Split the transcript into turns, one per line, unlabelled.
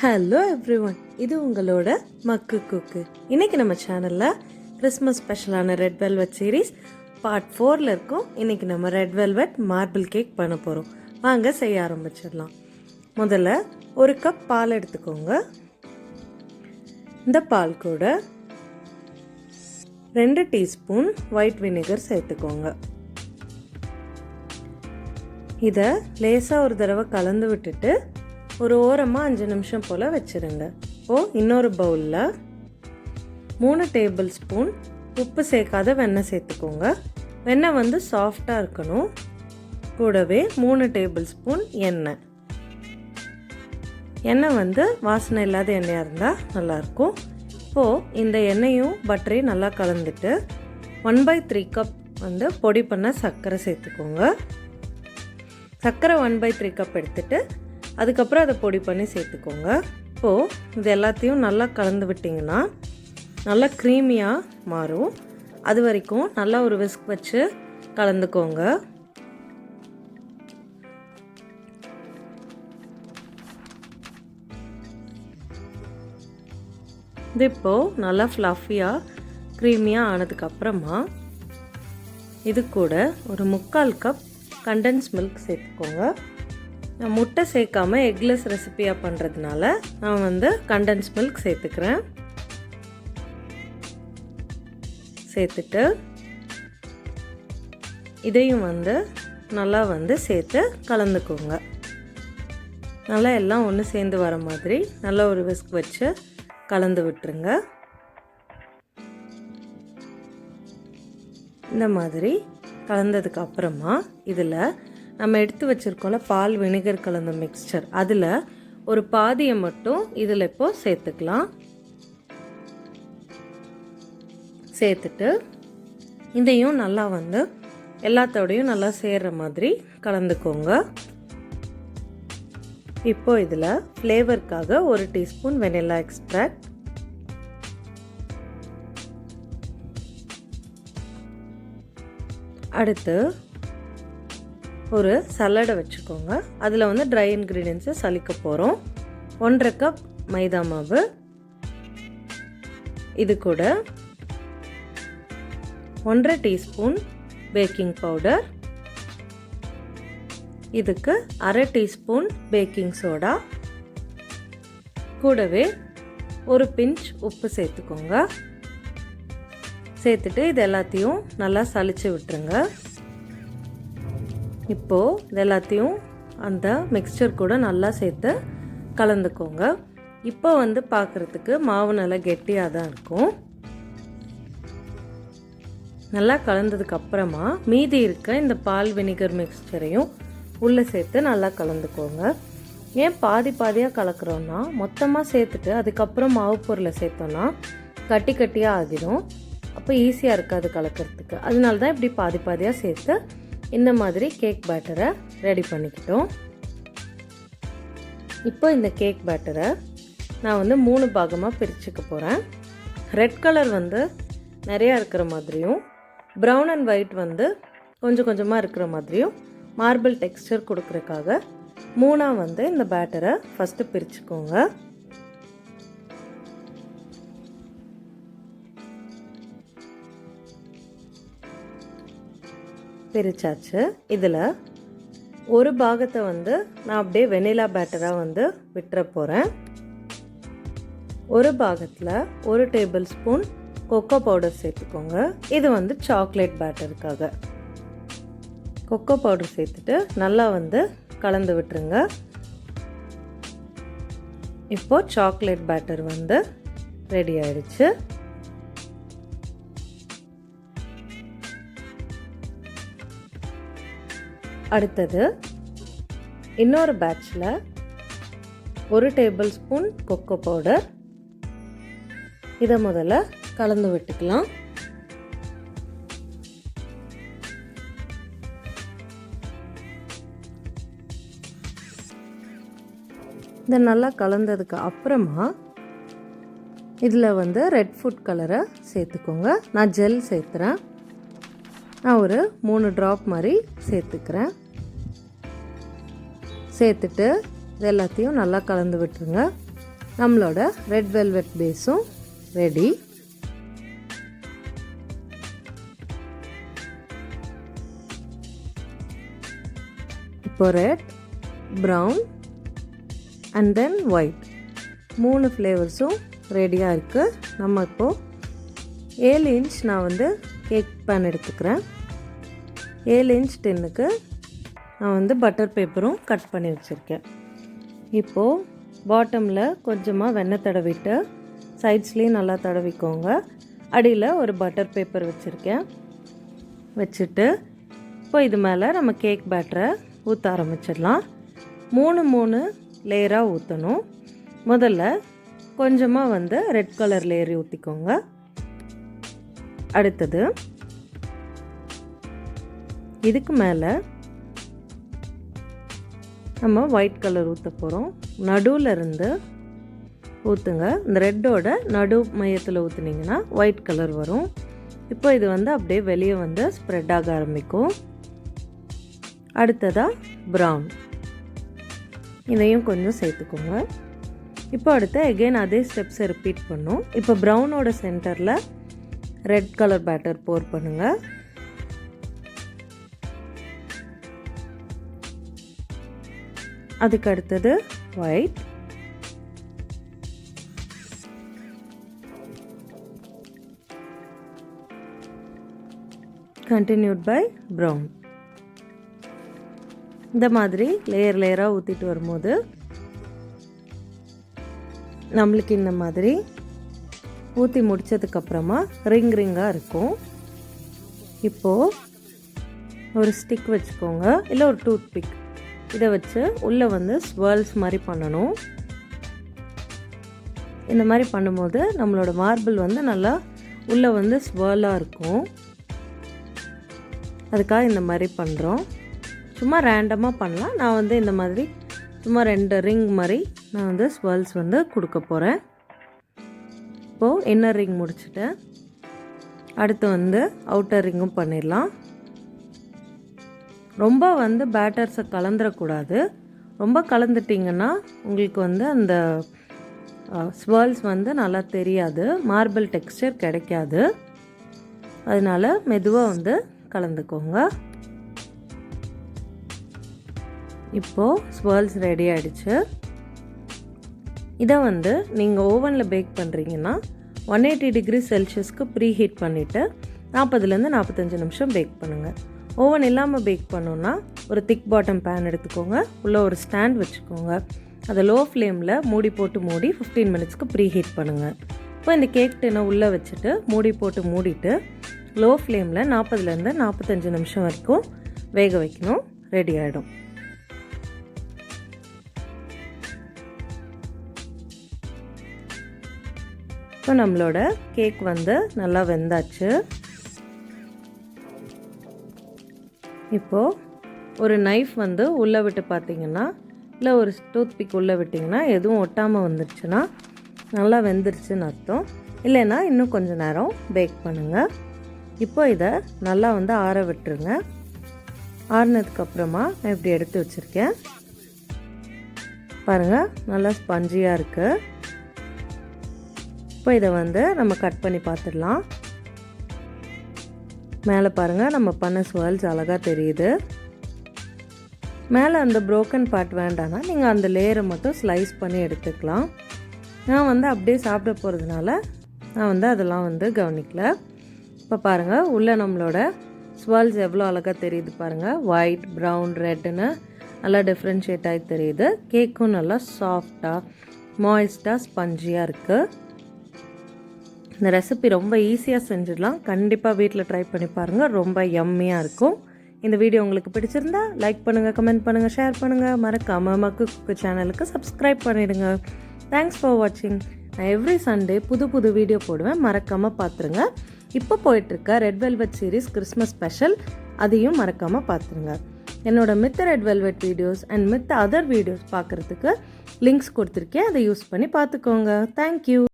Hello everyone, இது உங்களோட மக்கு குக்கு. இன்றைக்கி நம்ம சேனலில் கிறிஸ்மஸ் ஸ்பெஷலான ரெட் வெல்வெட் சீரீஸ் பார்ட் 4ல் இருக்கும். இன்றைக்கி நம்ம ரெட் வெல்வெட் மார்பிள் கேக் பண்ண போகிறோம். வாங்க செய்ய ஆரம்பிச்சிடலாம். முதல்ல ஒரு கப் பால் எடுத்துக்கோங்க. இந்த பால் கூட 2 டீஸ்பூன் ஒயிட் வினிகர் சேர்த்துக்கோங்க. இதை லேசாக ஒரு தடவை கலந்து விட்டுட்டு ஒரு ஓரமாக 5 நிமிஷம் போல் வச்சுருங்க. இப்போது இன்னொரு பவுலில் 3 டேபிள் ஸ்பூன் உப்பு சேர்க்காத வெண்ணெய் சேர்த்துக்கோங்க. வெண்ணெய் வந்து சாஃப்டாக இருக்கணும். கூடவே 3 டேபிள் ஸ்பூன் எண்ணெய். எண்ணெய் வந்து வாசனை இல்லாத எண்ணெயாக இருந்தால் நல்லாயிருக்கும். இப்போது இந்த எண்ணெயும் பட்டரையும் நல்லா கலந்துட்டு 1/3 கப் வந்து பொடி பண்ண சர்க்கரை சேர்த்துக்கோங்க. சர்க்கரை 1/3 கப் எடுத்துகிட்டு அதுக்கப்புறம் அதை பொடி பண்ணி சேர்த்துக்கோங்க. இப்போது இது எல்லாத்தையும் நல்லா கலந்து விட்டிங்கன்னா நல்லா க்ரீமியாக மாறும். அது வரைக்கும் நல்லா ஒரு விஸ்க் வச்சு கலந்துக்கோங்க. இது இப்போது நல்லா ஃப்ளஃபியாக க்ரீமியாக ஆனதுக்கப்புறமா இது கூட ஒரு 3/4 கப் கண்டென்ஸ் மில்க் சேர்த்துக்கோங்க. நான் முட்டை சேர்க்காமல் எக்லெஸ் ரெசிபியாக பண்ணுறதுனால நான் வந்து கண்டென்ஸ் மில்க் சேர்த்துக்கிறேன். சேர்த்துட்டு இதையும் வந்து நல்லா வந்து சேர்த்து கலந்துக்கோங்க. நல்லா எல்லாம் ஒன்று சேர்ந்து வர மாதிரி நல்லா ஒரு விஸ்க் வச்சு கலந்து விட்டுருங்க. இந்த மாதிரி கலந்ததுக்கு அப்புறமா இதில் நம்ம எடுத்து வச்சுருக்கோம்ல பால் வினிகர் கலந்த மிக்ஸ்சர், அதில் ஒரு பாதியை மட்டும் இதில் இப்போது சேர்த்துக்கலாம். சேர்த்துட்டு இதையும் நல்லா வந்து எல்லாத்தோடையும் நல்லா சேர்கிற மாதிரி கலந்துக்கோங்க. இப்போது இதில் ஃப்ளேவருக்காக 1 டீஸ்பூன் வெனிலா எக்ஸ்ட்ராக்ட், அடுத்து ஒரு சலடை வச்சுக்கோங்க. அதில் வந்து ட்ரை இன்க்ரீடியன்ஸை சலிக்க போகிறோம். 1/2 கப் மைதா மாவு, இது கூட 1/2 டீஸ்பூன் பேக்கிங் பவுடர், இதுக்கு 1/2 டீஸ்பூன் பேக்கிங் சோடா, கூடவே ஒரு பிஞ்ச் உப்பு சேர்த்துக்கோங்க. சேர்த்துட்டு இது எல்லாத்தையும் நல்லா சலிச்சு விட்டுருங்க. இப்போது இது எல்லாத்தையும் அந்த மிக்ஸ்சர் கூட நல்லா சேர்த்து கலந்துக்கோங்க. இப்போ வந்து பார்க்குறதுக்கு மாவு நல்லா கெட்டியாக தான் இருக்கும். நல்லா கலந்ததுக்கப்புறமா மீதி இருக்க இந்த பால் வினிகர் மிக்ஸ்சரையும் உள்ளே சேர்த்து நல்லா கலந்துக்கோங்க. ஏன் பாதி பாதியாக கலக்கிறோன்னா மொத்தமாக சேர்த்துட்டு அதுக்கப்புறம் மாவு பொருளை சேர்த்தோன்னா கட்டி கட்டியாக ஆகிடும். அப்போ ஈஸியாக இருக்காது கலக்கிறதுக்கு. அதனால தான் இப்படி பாதி பாதியாக சேர்த்து இந்த மாதிரி கேக் பேட்டரை ரெடி பண்ணிக்கிட்டோம். இப்போ இந்த கேக் பேட்டரை நான் வந்து 3 பாகமாக பிரிச்சுக்க போகிறேன். ரெட் கலர் வந்து நிறையா இருக்கிற மாதிரியும், ப்ரௌன் அண்ட் ஒயிட் வந்து கொஞ்சம் கொஞ்சமாக இருக்கிற மாதிரியும் மார்பிள் டெக்ஸ்சர் கொடுக்குறதுக்காக 3ஆக வந்து இந்த பேட்டரை ஃபஸ்ட்டு பிரிச்சுக்கோங்க. பிரிச்சாச்சு. இதில் ஒரு பாகத்தை வந்து நான் அப்படியே வெனிலா பேட்டராக வந்து விட்டுற போகிறேன். ஒரு பாகத்தில் 1 டேபிள் ஸ்பூன் கொக்கோ பவுடர் சேர்த்துக்கோங்க. இது வந்து சாக்லேட் பேட்டருக்காக. கொக்கோ பவுடர் சேர்த்துட்டு நல்லா வந்து கலந்து விட்டுருங்க. இப்போது சாக்லேட் பேட்டர் வந்து ரெடி ஆயிடுச்சு. அடுத்தது இன்னொரு பேட்சில் 1 டேபிள் ஸ்பூன் கொக்கோ பவுடர், இதை முதல்ல கலந்து விட்டுக்கலாம். இதை நல்லா கலந்ததுக்கு அப்புறமா இதில் வந்து ரெட் ஃபுட் கலரை சேர்த்துக்கோங்க. நான் ஜெல் சேர்த்துறேன். நான் ஒரு 3 ட்ராப் மாதிரி சேர்த்துக்கிறேன். சேர்த்துட்டு இது எல்லாத்தையும் நல்லா கலந்து விட்டுருங்க. நம்மளோட ரெட் வெல்வெட் பேஸும் ரெடி. இப்போ red, brown and then white 3 ஃப்ளேவர்ஸும் ரெடியாக இருக்குது. நம்ம இப்போது 7 இன்ச் நான் வந்து கேக் பேன் எடுத்துக்கிறேன். 7 இன்ச் டின்னுக்கு நான் வந்து பட்டர் பேப்பரும் கட் பண்ணி வச்சுருக்கேன். இப்போது பாட்டமில் கொஞ்சமாக வெண்ணெய் தடவிட்டு சைட்ஸ்லேயும் நல்லா தடவிக்கோங்க. அடியில் ஒரு பட்டர் பேப்பர் வச்சுருக்கேன். வச்சுட்டு இப்போ இது மேலே நம்ம கேக் பேட்டரை ஊற்ற ஆரம்பிச்சிடலாம். 3 லேயராக ஊற்றணும். முதல்ல கொஞ்சமாக வந்து ரெட் கலர் லேயர் ஊற்றிக்கோங்க. அடுத்தது இதுக்கு மேலே நம்ம ஒயிட் கலர் ஊற்ற போகிறோம். நடுவில் இருந்து ஊற்றுங்க. இந்த ரெட்டோட நடு மையத்தில் ஊற்றுனீங்கன்னா ஒயிட் கலர் வரும். இப்போ இது வந்து அப்படியே வெளியே வந்து ஸ்ப்ரெட் ஆக ஆரம்பிக்கும். அடுத்ததாக ப்ரௌன், இதையும் கொஞ்சம் சேர்த்துக்கோங்க. இப்போ அடுத்து எகெயின் அதே ஸ்டெப்ஸை ரிப்பீட் பண்ணும். இப்போ ப்ரௌனோட சென்டரில் ரெட் கலர் பேட்டர் போர் பண்ணுங்கள். அதுக்கு அடுத்தது ஒயிட், கண்டினியூட் பை ப்ரௌன். இந்த மாதிரி லேயராக ஊற்றிட்டு வரும்போது நம்மளுக்கு இந்த மாதிரி ஊற்றி முடித்ததுக்கப்புறமா ரிங்காக இருக்கும். இப்போது ஒரு ஸ்டிக் வச்சுக்கோங்க, இல்லை ஒரு டூத் பிக். இதை வச்சு உள்ளே வந்து ஸ்வர்ல்ஸ் மாதிரி பண்ணணும். இந்த மாதிரி பண்ணும்போது நம்மளோட மார்பிள் வந்து நல்லா உள்ளே வந்து ஸ்வர்லாக இருக்கும். அதுக்காக இந்த மாதிரி பண்ணுறோம். சும்மா ரேண்டமாக பண்ணலாம். நான் வந்து இந்த மாதிரி சும்மா 2 ரிங் மாதிரி நான் வந்து ஸ்வர்ல்ஸ் வந்து கொடுக்க போகிறேன். இப்போது இன்னர் ரிங் முடிச்சுட்டேன். அடுத்து வந்து அவுட்டர் ரிங்கும் பண்ணிடலாம். ரொம்ப வந்து பேட்டர்ஸை கலந்துடக்கூடாது. ரொம்ப கலந்துட்டிங்கன்னா உங்களுக்கு வந்து அந்த ஸ்வர்ல்ஸ் வந்து நல்லா தெரியாது, மார்பிள் டெக்ஸ்சர் கிடைக்காது. அதனால் மெதுவாக வந்து கலந்துக்கோங்க. இப்போது ஸ்வர்ல்ஸ் ரெடி ஆகிடுச்சு. இதை வந்து நீங்கள் ஓவனில் பேக் பண்ணுறீங்கன்னா 180 டிகிரி செல்சியஸ்க்கு ப்ரீ ஹீட் பண்ணிவிட்டு 40லேருந்து 45 நிமிஷம் பேக் பண்ணுங்கள். ஓவன் இல்லாமல் பேக் பண்ணோன்னா ஒரு திக் பாட்டம் பேன் எடுத்துக்கோங்க. உள்ளே ஒரு ஸ்டாண்ட் வச்சுக்கோங்க. அதை லோ ஃப்ளேமில் மூடி போட்டு மூடி 15 மினிட்ஸ்க்கு ப்ரீ ஹீட் பண்ணுங்கள். இப்போ இந்த கேக் டின்னை உள்ளே வச்சுட்டு மூடி போட்டு மூடிட்டு லோ ஃப்ளேமில் 40லேருந்து 45 நிமிஷம் வரைக்கும் வேக வைக்கணும். ரெடி ஆகிடும். இப்போ நம்மளோட கேக் வந்து நல்லா வெந்தாச்சு. இப்போது ஒரு நைஃப் வந்து உள்ளே விட்டு பார்த்தீங்கன்னா, இல்லை ஒரு டூத் பிக் உள்ளே விட்டிங்கன்னா எதுவும் ஒட்டாமல் வந்துருச்சுன்னா நல்லா வெந்துருச்சுன்னு அர்த்தம். இல்லைன்னா இன்னும் கொஞ்சம் நேரம் பேக் பண்ணுங்கள். இப்போ இதை நல்லா வந்து ஆற விட்டுருங்க. ஆறினதுக்கப்புறமா நான் இப்படி எடுத்து வச்சுருக்கேன். பாருங்கள், நல்லா ஸ்பஞ்சியாக இருக்குது. இப்போ இதை வந்து நம்ம கட் பண்ணி பார்த்துடலாம். மேலே பாருங்கள், நம்ம பண்ண ஸ்வர்ல்ஸ் அழகாக தெரியுது. மேலே அந்த ப்ரோக்கன் பார்ட் வேண்டாம்னா நீங்கள் அந்த லேயரை மட்டும் ஸ்லைஸ் பண்ணி எடுத்துக்கலாம். நான் வந்து அப்படியே சாப்பிட போகிறதுனால நான் வந்து அதெல்லாம் வந்து கவனிக்கல. இப்போ பாருங்கள், உள்ளே நம்மளோட ஸ்வர்ல்ஸ் எவ்வளோ அழகாக தெரியுது பாருங்கள். ஒயிட், ப்ரௌன், ரெட்டுன்னு நல்லா டிஃப்ரென்ஷியேட் ஆகி தெரியுது. கேக்கும் நல்லா சாஃப்டாக மாய்ஸ்டாக ஸ்பஞ்சியாக இருக்குது. இந்த ரெசிபி ரொம்ப ஈஸியாக செஞ்சிடலாம். கண்டிப்பாக வீட்டில் ட்ரை பண்ணி பாருங்கள். ரொம்ப யம்மியாக இருக்கும். இந்த வீடியோ உங்களுக்கு பிடிச்சிருந்தா லைக் பண்ணுங்கள், கமெண்ட் பண்ணுங்கள், ஷேர் பண்ணுங்கள். மறக்காமல் மக்கு குக்கு சேனலுக்கு சப்ஸ்கிரைப் பண்ணிவிடுங்க. தேங்க்ஸ் ஃபார் வாட்சிங். நான் எவ்ரி சண்டே புது வீடியோ போடுவேன், மறக்காமல் பார்த்துருங்க. இப்போ போயிட்டுருக்க red velvet series Christmas special, அதையும் மறக்காமல் பார்த்துருங்க. என்னோட மித்த ரெட் வெல்வெட் வீடியோஸ் அண்ட் மித்த அதர் வீடியோஸ் பார்க்குறதுக்கு லிங்க்ஸ் கொடுத்துருக்கேன். அதை யூஸ் பண்ணி பார்த்துக்கோங்க. தேங்க்யூ.